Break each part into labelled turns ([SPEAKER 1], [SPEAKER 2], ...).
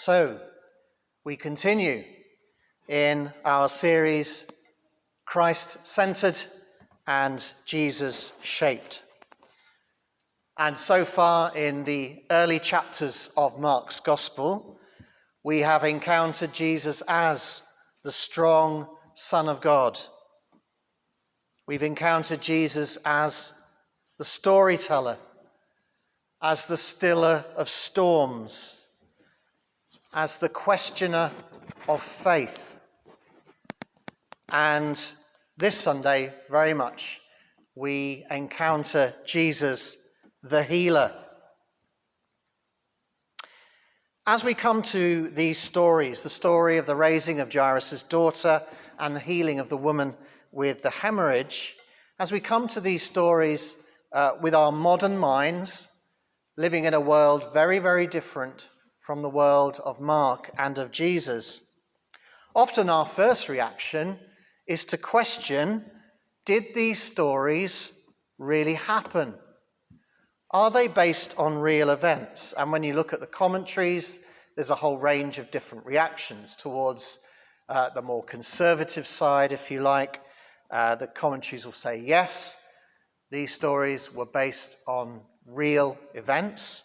[SPEAKER 1] So, we continue in our series, Christ-centered and Jesus-shaped. And so far in the early chapters of Mark's Gospel, we have encountered Jesus as the strong Son of God. We've encountered Jesus as the storyteller, as the stiller of storms, as the questioner of faith. And this Sunday, very much, we encounter Jesus, the healer. As we come to these stories, the story of the raising of Jairus' daughter and the healing of the woman with the hemorrhage, as we come to these stories with our modern minds, living in a world very, very different from the world of Mark and of Jesus, often our first reaction is to question, did these stories really happen? Are they based on real events? And when you look at the commentaries, there's a whole range of different reactions towards the more conservative side, if you like. The commentaries will say, yes, these stories were based on real events.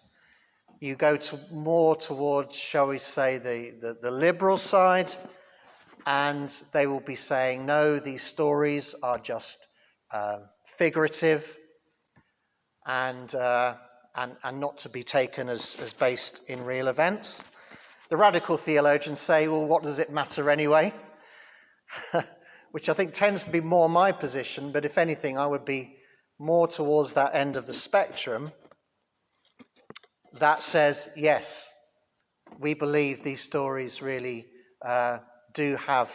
[SPEAKER 1] You go more towards, shall we say, the liberal side, and they will be saying, no, these stories are just figurative and not to be taken as based in real events. The radical theologians say, well, what does it matter anyway? Which I think tends to be more my position, but if anything, I would be more towards that end of the spectrum that says, yes, we believe these stories really do have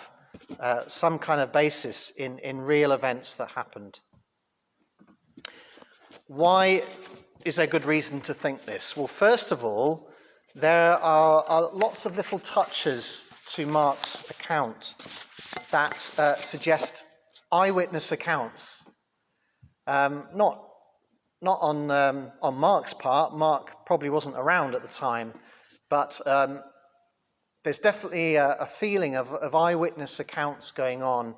[SPEAKER 1] some kind of basis in real events that happened. Why is there good reason to think this? Well, first of all, there are lots of little touches to Mark's account that suggest eyewitness accounts. Not on Mark's part. Mark probably wasn't around at the time, but there's definitely a feeling of eyewitness accounts going on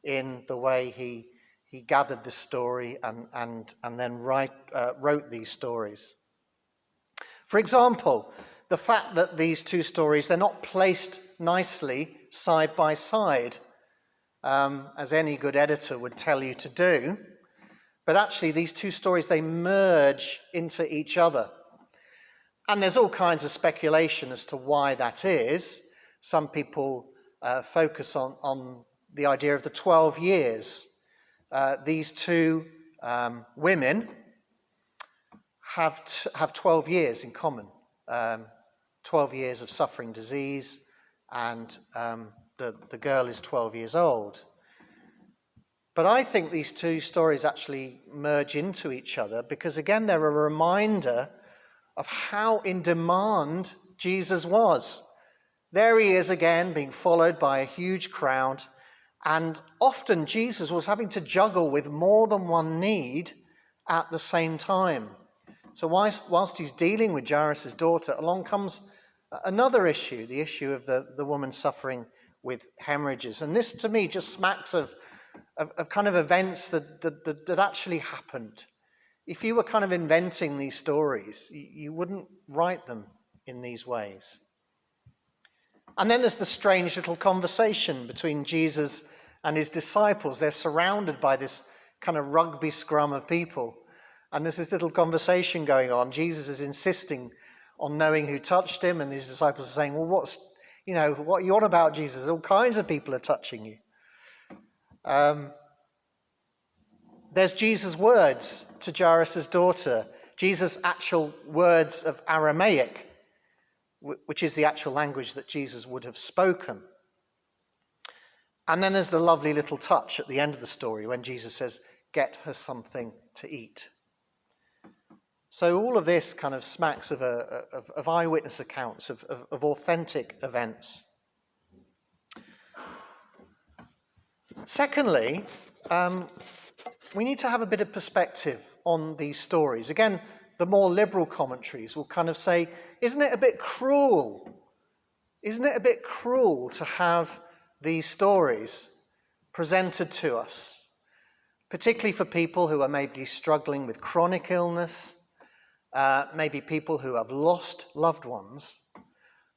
[SPEAKER 1] in the way he gathered the story and then wrote these stories. For example, the fact that these two stories, they're not placed nicely side by side, as any good editor would tell you to do, but actually these two stories, they merge into each other. And there's all kinds of speculation as to why that is. Some people focus on the idea of the 12 years. These two women have 12 years in common. 12 years of suffering disease, and the girl is 12 years old. But I think these two stories actually merge into each other because, again, they're a reminder of how in demand Jesus was. There he is again, being followed by a huge crowd, and often Jesus was having to juggle with more than one need at the same time. So whilst he's dealing with Jairus' daughter, along comes another issue, the issue of the woman suffering with hemorrhages. And this, to me, just smacks of kind of events that actually happened. If you were kind of inventing these stories, you wouldn't write them in these ways. And then there's the strange little conversation between Jesus and his disciples. They're surrounded by this kind of rugby scrum of people. And there's this little conversation going on. Jesus is insisting on knowing who touched him, and his disciples are saying, well, what are you on about, Jesus? All kinds of people are touching you. There's Jesus' words to Jairus' daughter, Jesus' actual words of Aramaic, which is the actual language that Jesus would have spoken. And then there's the lovely little touch at the end of the story when Jesus says, get her something to eat. So all of this kind of smacks of eyewitness accounts, of authentic events. Secondly, we need to have a bit of perspective on these stories. Again, the more liberal commentaries will kind of say, isn't it a bit cruel Isn't it a bit cruel to have these stories presented to us, particularly for people who are maybe struggling with chronic illness, maybe people who have lost loved ones?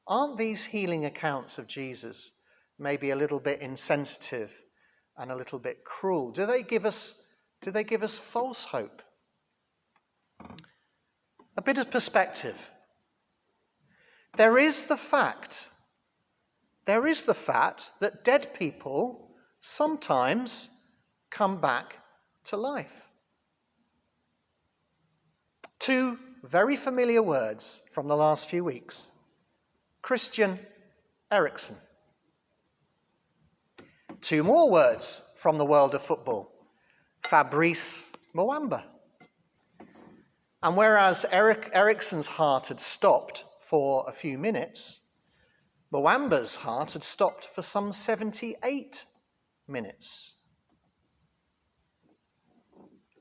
[SPEAKER 1] Aren't these healing accounts of Jesus maybe a little bit insensitive and a little bit cruel? Do they give us false hope? A bit of perspective. There is the fact that dead people sometimes come back to life. Two very familiar words from the last few weeks. Christian Eriksen. Two more words from the world of football. Fabrice Muamba. And whereas Eriksen's heart had stopped for a few minutes, Muamba's heart had stopped for some 78 minutes.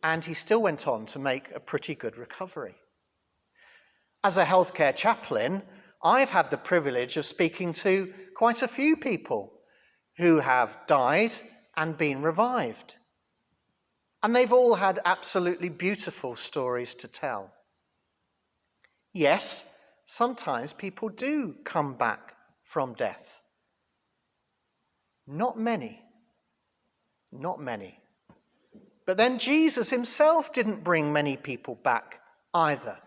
[SPEAKER 1] And he still went on to make a pretty good recovery. As a healthcare chaplain, I've had the privilege of speaking to quite a few people who have died and been revived. And they've all had absolutely beautiful stories to tell. Yes, sometimes people do come back from death. Not many. But then Jesus himself didn't bring many people back either.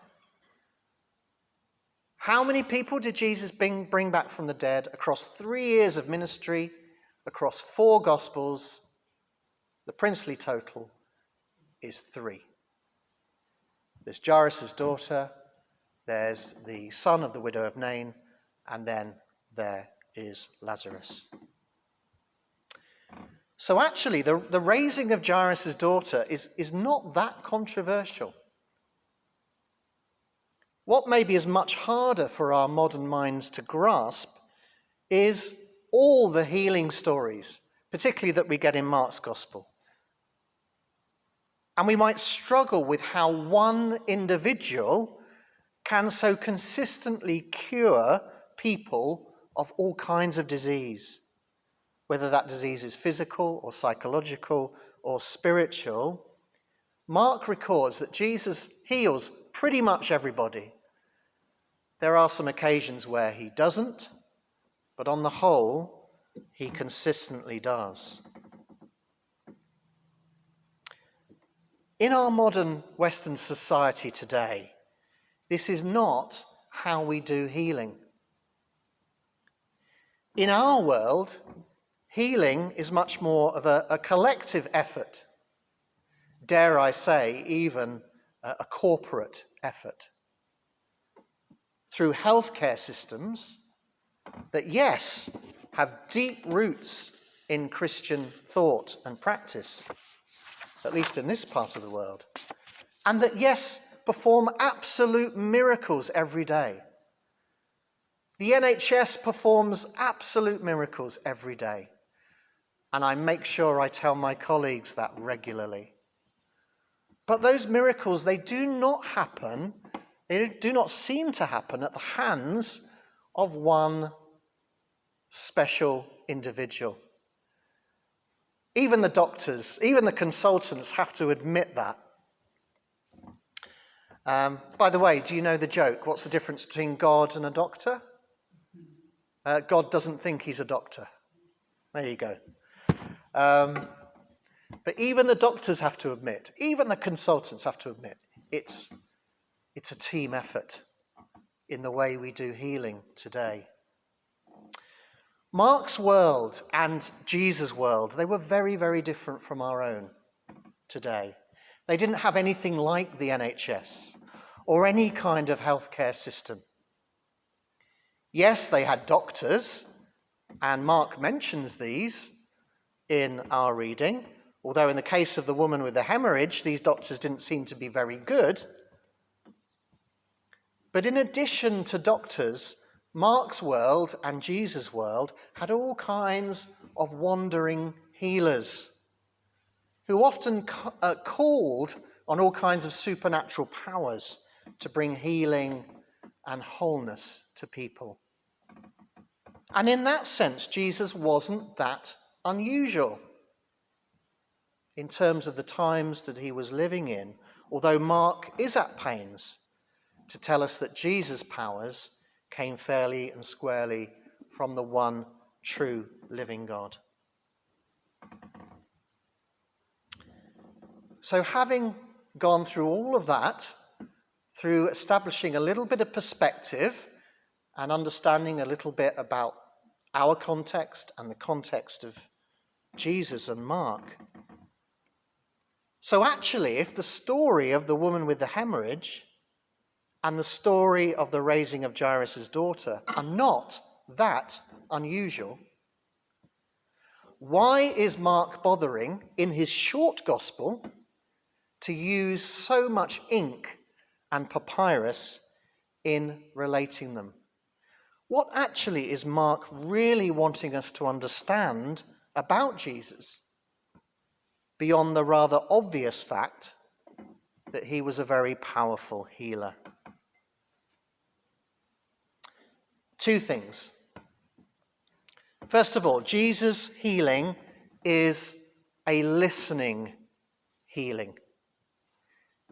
[SPEAKER 1] How many people did Jesus bring back from the dead across 3 years of ministry, across 4 Gospels? The princely total is 3. There's Jairus' daughter, there's the son of the widow of Nain, and then there is Lazarus. So actually, the raising of Jairus' daughter is not that controversial. What maybe is much harder for our modern minds to grasp is all the healing stories, particularly that we get in Mark's Gospel. And we might struggle with how one individual can so consistently cure people of all kinds of disease, whether that disease is physical or psychological or spiritual. Mark records that Jesus heals pretty much everybody. There are some occasions where he doesn't, but on the whole, he consistently does. In our modern Western society today, this is not how we do healing. In our world, healing is much more of a collective effort, dare I say, even a corporate effort, through healthcare systems that, yes, have deep roots in Christian thought and practice, at least in this part of the world, and that, yes, perform absolute miracles every day. The NHS performs absolute miracles every day, and I make sure I tell my colleagues that regularly. But those miracles, they do not seem to happen at the hands of one special individual. Even the doctors, even the consultants have to admit that. By the way, do you know the joke? What's the difference between God and a doctor? God doesn't think he's a doctor. There you go. But even the doctors have to admit, even the consultants have to admit, it's a team effort in the way we do healing today. Mark's world and Jesus' world, they were very, very different from our own today. They didn't have anything like the NHS or any kind of healthcare system. Yes, they had doctors, and Mark mentions these in our reading, although in the case of the woman with the hemorrhage, these doctors didn't seem to be very good. But in addition to doctors, Mark's world and Jesus' world had all kinds of wandering healers who often called on all kinds of supernatural powers to bring healing and wholeness to people. And in that sense, Jesus wasn't that unusual in terms of the times that he was living in, although Mark is at pains to tell us that Jesus' powers came fairly and squarely from the one true living God. So having gone through all of that, through establishing a little bit of perspective and understanding a little bit about our context and the context of Jesus and Mark. So actually, if the story of the woman with the hemorrhage and the story of the raising of Jairus' daughter are not that unusual, why is Mark bothering in his short gospel to use so much ink and papyrus in relating them? What actually is Mark really wanting us to understand about Jesus, beyond the rather obvious fact that he was a very powerful healer? Two things. First of all, Jesus' healing is a listening healing.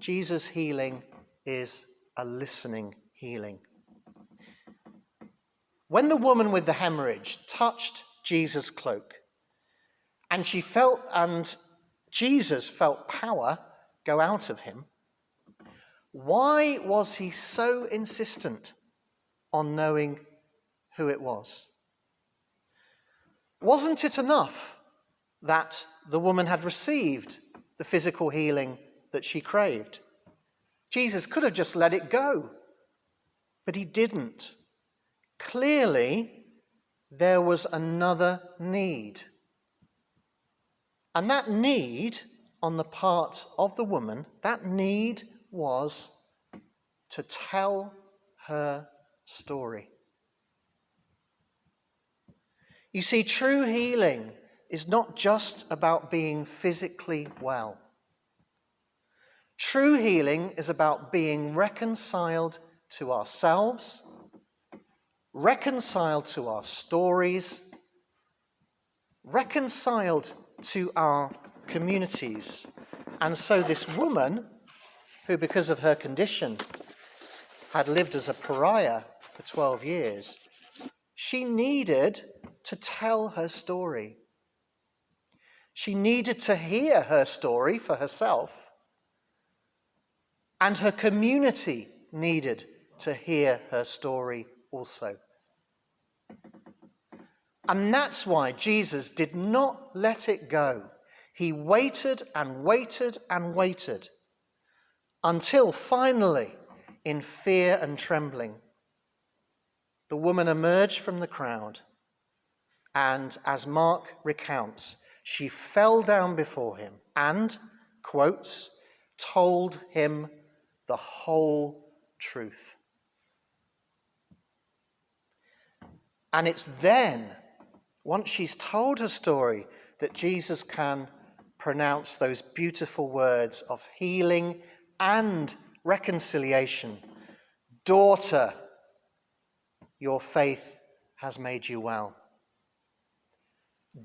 [SPEAKER 1] Jesus' healing is a listening healing. When the woman with the hemorrhage touched Jesus' cloak, and Jesus felt power go out of him, why was he so insistent on knowing who it was? Wasn't it enough that the woman had received the physical healing that she craved? Jesus could have just let it go, but he didn't. Clearly, there was another need. And that need on the part of the woman, that need was to tell her story. You see, true healing is not just about being physically well. True healing is about being reconciled to ourselves, reconciled to our stories, reconciled to our communities. And so this woman, who because of her condition had lived as a pariah for 12 years, she needed to tell her story. She needed to hear her story for herself, and her community needed to hear her story also. And that's why Jesus did not let it go. He waited and waited and waited until finally, in fear and trembling, the woman emerged from the crowd, and as Mark recounts, she fell down before him and, quotes, told him the whole truth. And it's then, once she's told her story, that Jesus can pronounce those beautiful words of healing and reconciliation. Daughter, your faith has made you well.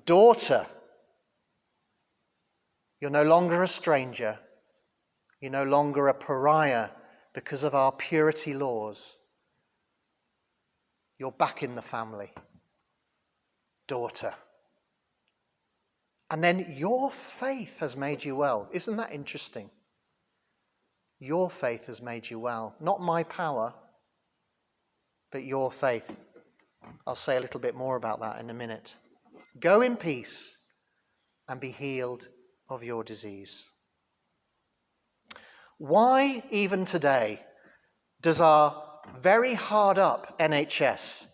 [SPEAKER 1] Daughter, you're no longer a stranger. You're no longer a pariah because of our purity laws. You're back in the family. Daughter. And then your faith has made you well. Isn't that interesting? Your faith has made you well. Not my power, but your faith. I'll say a little bit more about that in a minute. Go in peace and be healed of your disease. Why, even today, does our very hard up NHS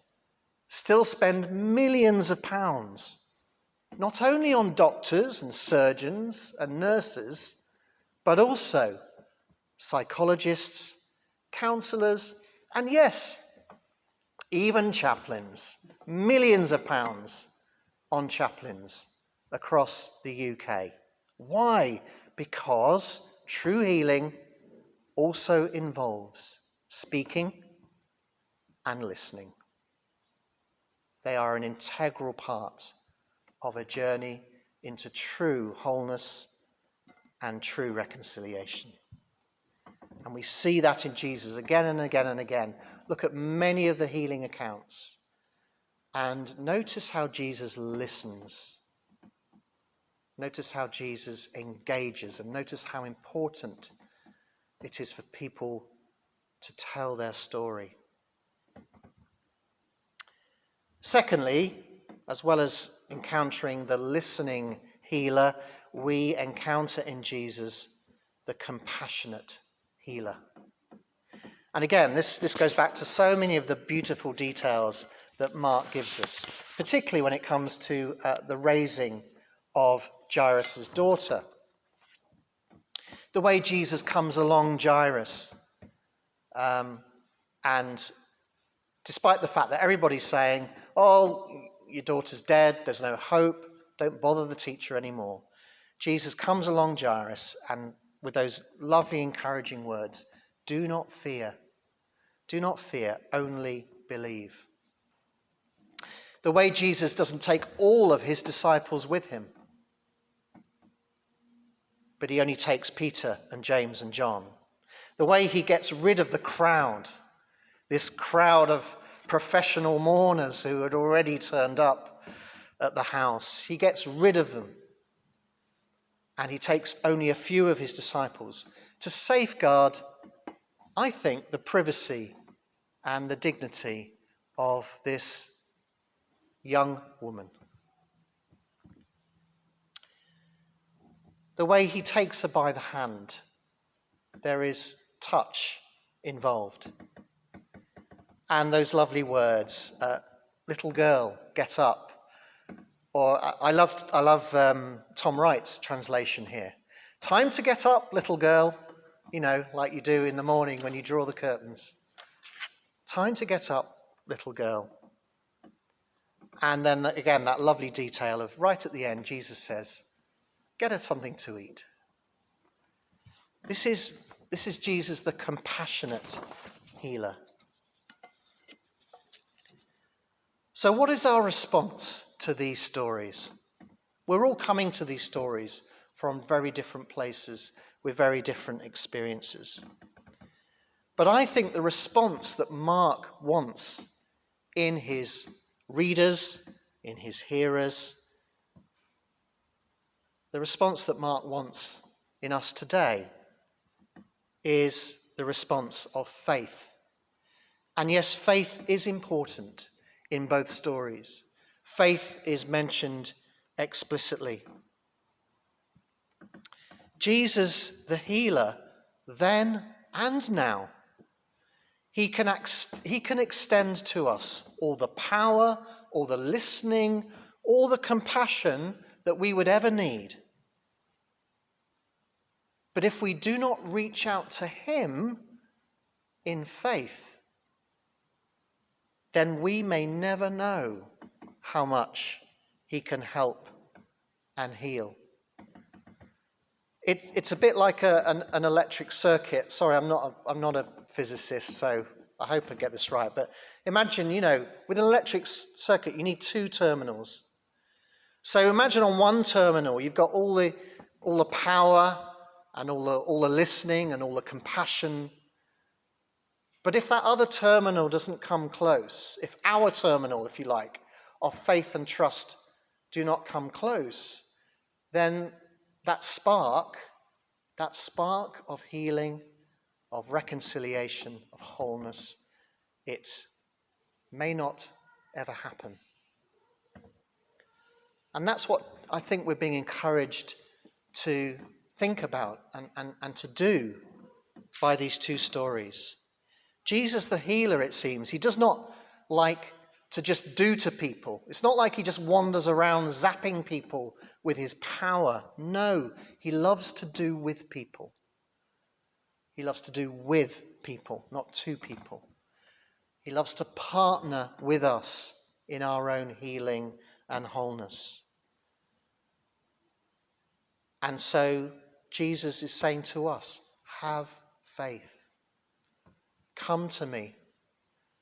[SPEAKER 1] still spend millions of pounds, not only on doctors and surgeons and nurses, but also psychologists, counsellors, and yes, even chaplains, millions of pounds on chaplains across the UK. Why? Because true healing also involves speaking and listening. They are an integral part of a journey into true wholeness and true reconciliation. And we see that in Jesus again and again and again. Look at many of the healing accounts and notice how Jesus listens. Notice how Jesus engages, and notice how important it is for people to tell their story. Secondly, as well as encountering the listening healer, we encounter in Jesus the compassionate healer. And again, this goes back to so many of the beautiful details that Mark gives us, particularly when it comes to the raising of Jairus' daughter. The way Jesus comes along Jairus, and despite the fact that everybody's saying, oh, your daughter's dead, there's no hope, don't bother the teacher anymore, Jesus comes along Jairus and with those lovely encouraging words, do not fear, only believe. The way Jesus doesn't take all of his disciples with him, but he only takes Peter and James and John. The way he gets rid of the crowd, this crowd of professional mourners who had already turned up at the house. He gets rid of them. And he takes only a few of his disciples to safeguard, I think, the privacy and the dignity of this young woman. The way he takes her by the hand, there is touch involved. And those lovely words, little girl, get up. Or I love Tom Wright's translation here. Time to get up, little girl. You know, like you do in the morning when you draw the curtains. Time to get up, little girl. And then again, that lovely detail of right at the end, Jesus says, get her something to eat. This is Jesus, the compassionate healer. So what is our response to these stories? We're all coming to these stories from very different places with very different experiences. But I think the response that Mark wants in his readers, in his hearers, the response that Mark wants in us today is the response of faith. And yes, faith is important in both stories. Faith is mentioned explicitly. Jesus, the healer, then and now, he can extend to us all the power, all the listening, all the compassion that we would ever need. But if we do not reach out to him in faith, then we may never know how much he can help and heal. It's a bit like an electric circuit. Sorry, I'm not a physicist, so I hope I get this right. But imagine, with an electric circuit, you need two terminals. So imagine on one terminal, you've got all the power and all the listening and all the compassion. But if that other terminal doesn't come close, if our terminal, if you like, of faith and trust do not come close, then that spark of healing, of reconciliation, of wholeness, it may not ever happen. And that's what I think we're being encouraged to think about and to do by these two stories. Jesus the healer, it seems, he does not like to just do to people. It's not like he just wanders around zapping people with his power. No, he loves to do with people. He loves to do with people, not to people. He loves to partner with us in our own healing and wholeness. And so Jesus is saying to us, have faith. Come to me.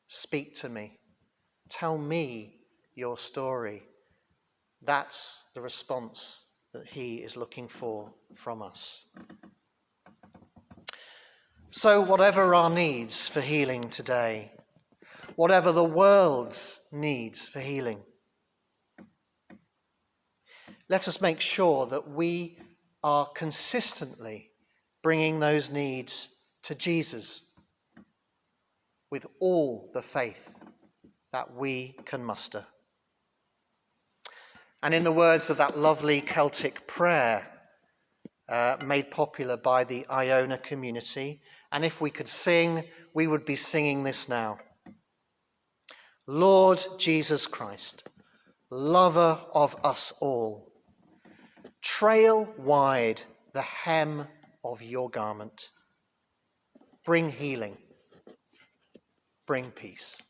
[SPEAKER 1] Speak to me. Tell me your story. That's the response that he is looking for from us. So whatever our needs for healing today, whatever the world's needs for healing, let us make sure that we are consistently bringing those needs to Jesus with all the faith that we can muster. And in the words of that lovely Celtic prayer made popular by the Iona community, and if we could sing, we would be singing this now. Lord Jesus Christ, lover of us all, trail wide the hem of your garment. Bring healing, bring peace.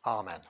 [SPEAKER 1] Amen.